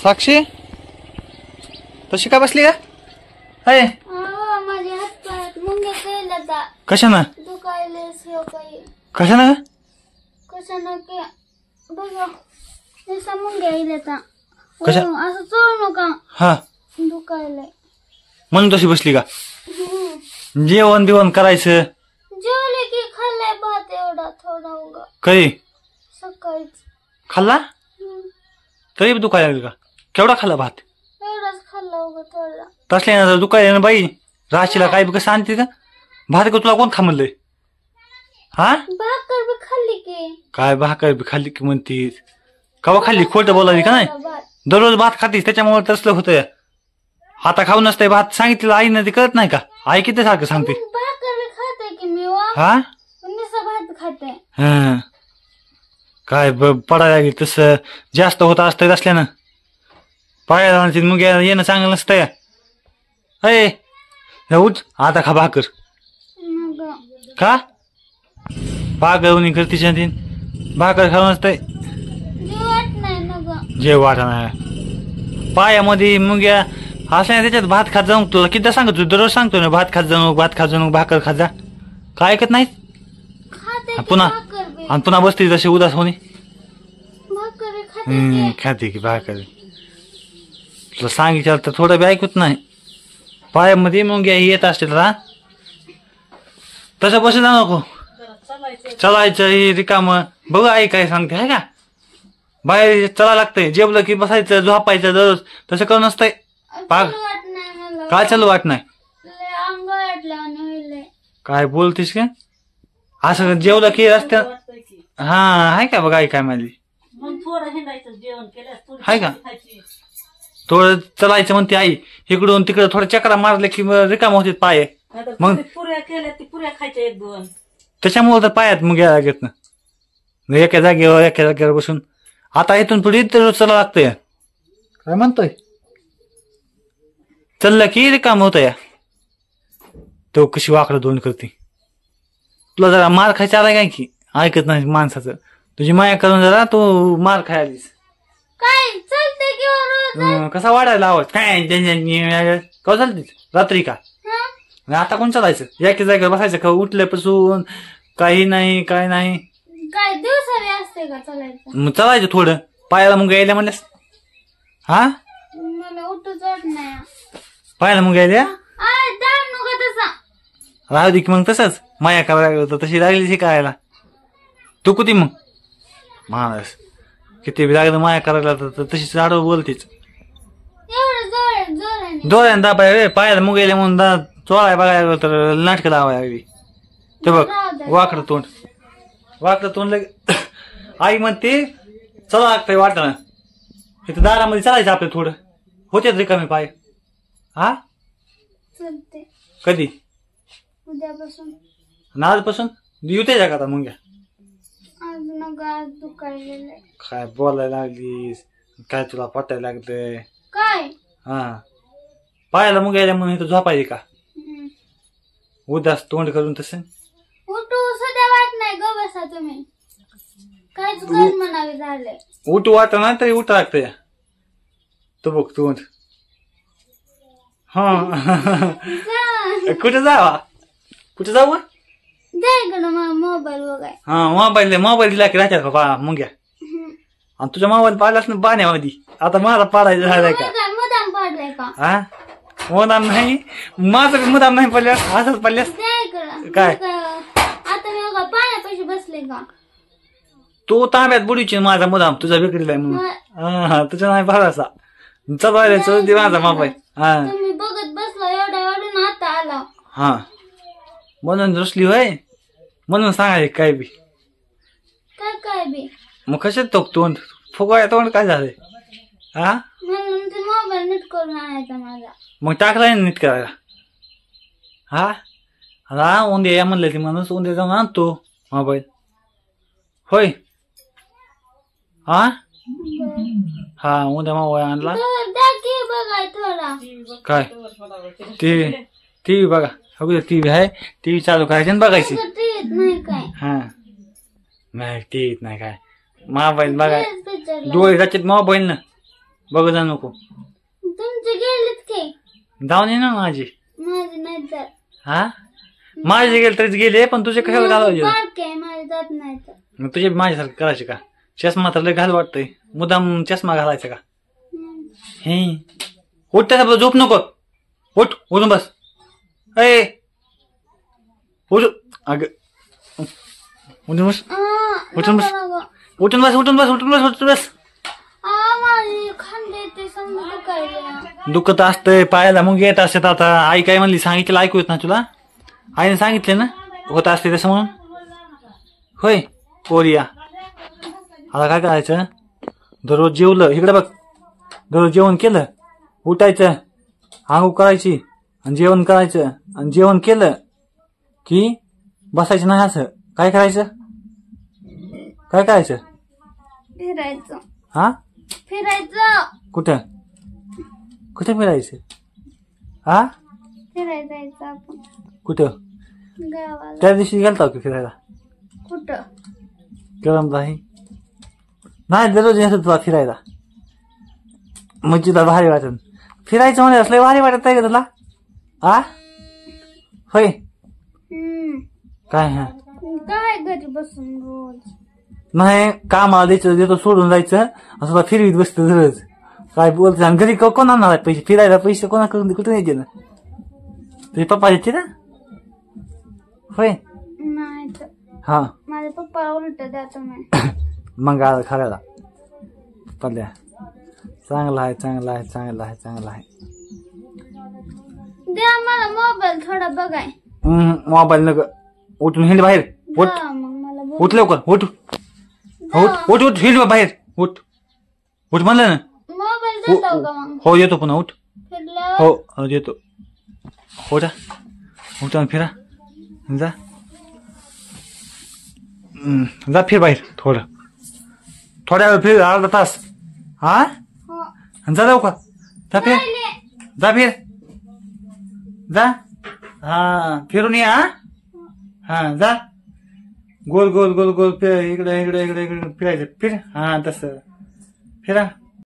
साक्षी तशी का बसली का? अय माझ्या हात मुंग्या केल्या कशानं? कशानं? कशानं की बघा नुसता मुंग्या येल्या कशा? असं चोळू नका. हा दुखायलंय म्हणून तशी बसली का? जेवण बिवण करायचं. जेवले की खाल्लाय भात एवढा थोडा उगा कधी सकाळीच खाल्ला तरी दुखायला लागली का? केवढा खाल्ला भात? एवढाच खाल्ला उगा थोडा. तसल्या दुखायला ना बाई. राशीला काय बी सांगते का? भात का तुला कोण खा म्हणलंय? हा भाकर बी खाल्ली की. काय भाकर बी खाल्ली की म्हणतीस? कवा खाल्ली? खोटं बोलावी का नाही? दररोज भात खातीस त्याच्यामुळे तसलं होतंय. आता खाऊ नसतंय भात सांगितलं आईनं ते कळत नाही का? आई किती सारखं सांगते. भाकर बी खाते की मी हा नुसता भात खाते. हा काय पडायला लागली तसं जास्त होत असतंय असल्यानं. पायाला मग येणं चांगलं नसतंय. अय उठ आता खा भाकर. का भाकर करतीच्या भाकर खाऊ नसतंय. जेव वाटा नाही पायामध्ये मुंग्या असल्या त्याच्यात भात खात जाऊ. तुला किती सांगतो दररोज सांगतो ना भात खात जाऊ भात खात जाऊ भाकर खात जा. काय ऐकत नाही पुन्हा आणि पुन्हा बसते जसे उदास होणे. खाते की भाकर तुला सांगितलं तर थोडं बी ऐकत नाही. पायामध्ये मुंग्या येत असतील ना तसं बसू जाऊ नको. चलायचं हे रिकाम बघ आई काय सांगते आहे का? बाहेर चला लागतंय जेवलं की बसायचं झोपायचं दररोज तसं करून नसतंय. पाग काय चालू वाट नाही काय बोलतीस का? असं जेवलं की रस्त्यात हा आहे का बघ आई काय माझी आहे का? थोडं चलायचं म्हणते आई इकडून तिकडे थोडं चक्रा मारले की रिकाम होते पाय. मग पुऱ्या केल्या ती पुऱ्या खायच्या एक दोन त्याच्यामुळे तर पायात मग घ्यायला घेत ना एका जागेवर बसून. आता इथून पुढे तर चला लागतंय. काय म्हणतोय? चललं की रिकाम होत या. तो कशी वाकडं दोन करते. तुला जरा मार खायचा आला काय की ऐकत नाही माणसाचं. तुझी माया करून जरा तू मार खायलीस. काय चालतंय किंवा कसा वाढायला आवाज काय का चालते रात्री का? आता कोण चालायचं एका जागेवर बसायचं का? उठल्यापासून काही नाही काय नाही. काय दिवसाने असते का चालायचं? मग चालायचं थोडं पायाला मग यायला म्हणल्यास. हा मला उठूच वाट नाही. पायाला मग यायला तसा राहू दे की मग तसंच माया करायला लागलं तशी लागली शिकायला. तू कुठे मग माणस किती लागलं माया करायला तर तशीच आडवं बोलतेच. जोराने दाबाय रे पायाला मग गेल्या म्हणून चोळाय बघायला तर नाटकं लावायला लागली. ते बघ वाकडं तोंड लगे आई म्हणते चला लागतंय वाटणं इथं दारामध्ये चालायचं आपलं थोडं होते रिकामी पाय. हा चालते कधी? उद्यापासून आजपासून येते का आता मुंग्या? आज दुखायलेलं काय बोलायला लागलीस काय तुला पटायला लागतंय काय? हा पायाला मुंग्या म्हणून इथं झोपायची का? उदास तोंड करून तसं उठू सध्या वाट नाही ग बसा तुम्ही काहीच कर म्हणावे झाले. उठू वाटत नाही तरी उठ लागतंय. तू बघ तोंड. हा कुठे जावा कुठे जाऊ? जाय मोबाईल बघाय. हा मोबाईल दिला की राहतात का मुंग्या? आणि तुझा मोबाईल पाडलास ना पाण्यामध्ये. आता मला पाडायचं झालंय का? मुदाम पाडलाय का? हा मुदाम नाही माझं मुदाम नाही पडल्यास असंच पडल्यास काय? आता मी बघा पाण्यापाशी बसले का? तू तांब्यात बुडीची माझा मुदाम तुझा विक्रीला म्हणून तुझा नाही भरासा चल दे माझा मोबाईल. हा तुम्ही बघत बसला एवढ्या वाढून आता आला. हा म्हणून रुसली होय म्हणून सांगायचे काय बी काय बी मग कशात तो तोंड फुगवाय तोंड काय झालंय? हा म्हणून ते मोबाईल नीट करून आणायचा माझा. मग टाकलाय नीट करायला. हा उद्या या म्हणलं ती माणूस उद्या जाऊन आणतो मोबाईल होय. हा उद्या मोबाईल आणला बघाय थोडा काय टीव्ही बघा टीव्ही आहे टीव्ही चालू करायची आणि बघायची. नाही काय? हा नाही टीव्हीत नाही काय मोबाईल बघाय डोळे जातात मोबाईल ना बघ जा नको. तुमचे गेलेत की जाऊन ये ना माझी. माझे नाही जात. हा माझे गेले तरीच गेले पण तुझे कशाला घालायचे. बारके माझे जात नाही तर. मग तुझे माझ्यासारखं करायचे का. चष्मा तर लय घाल वाटतंय. मुदाम चष्मा घालायचा का. हे उठ त्याचा झोप नको. उठ उठून बस. ए उठ अग उठून बस. उठून बस उठून बस उठून बस उठून बस उठून बस. माझे खांदे ते समजा दुखायला. दुखत असतंय पायाला मग येत असत. आता आई काय म्हणली सांगितलं ऐकू येत ना तुला. आईने सांगितले ना होत असते तसं म्हणून. होय पोरिया आता काय करायचं. दररोज जेवलं इकडे बघ. दररोज जेवण केलं उठायचं आंघोळ करायची आणि जेवण करायचं आणि जेवण केलं की बसायचं नाही असं. काय करायचं काय करायचं. फिरायचं. हा फिरायचं. कुठं कुठे फिरायचं. हा फिरायचं आपण कुठं. गावाला. त्या दिवशी गेलता की फिरायला. कुठं. गरम नाही दररोज येत तुला फिरायला. मग तुला भारी वाटत. फिरायचं म्हणजे असलं भारी वाटत आहे का तुला. आ होय काय. हा काय घरी बसून रोज. नाही कामाला द्यायचं देतो सोडून जायचं असं तुला फिरवीत बसतं दररोज. काय बोलत आणि घरी कोण आणणार आहे पैसे फिरायला. पैसे कोणाकडून कुठून यायचे ना. तुझे पप्पा येते ना. होय नाही तर हा माझे पप्पा उलट द्या तुम्ही. मग खायला पल्ल्या. चांगला आहे चांगला आहे चांगला आहे चांगला आहे. द्या मला मोबाईल थोडा बघाय. मोबाईल नग उठून हिंड बाहेर. उठ मग मला उठ लवकर उठ उठ उठ उठ हिंड बाहेर. उठ उठ म्हणलं ना. मोबाईल देतो का मग. हो येतो पुन्हा उठ. फिरल्यावर हो येतो. हो जा उठा फिरा जा. जा फिर बाहेर थोड्या वेळ फिर अर्धा तास. हा जा लवकर जा फिर जा फिर जा. हा फिरून या. हा जा गोल गोल गोल गोल फिर इकडे इकडे इकडे इकडे फिरायचं फिर. हा तसं फिरा.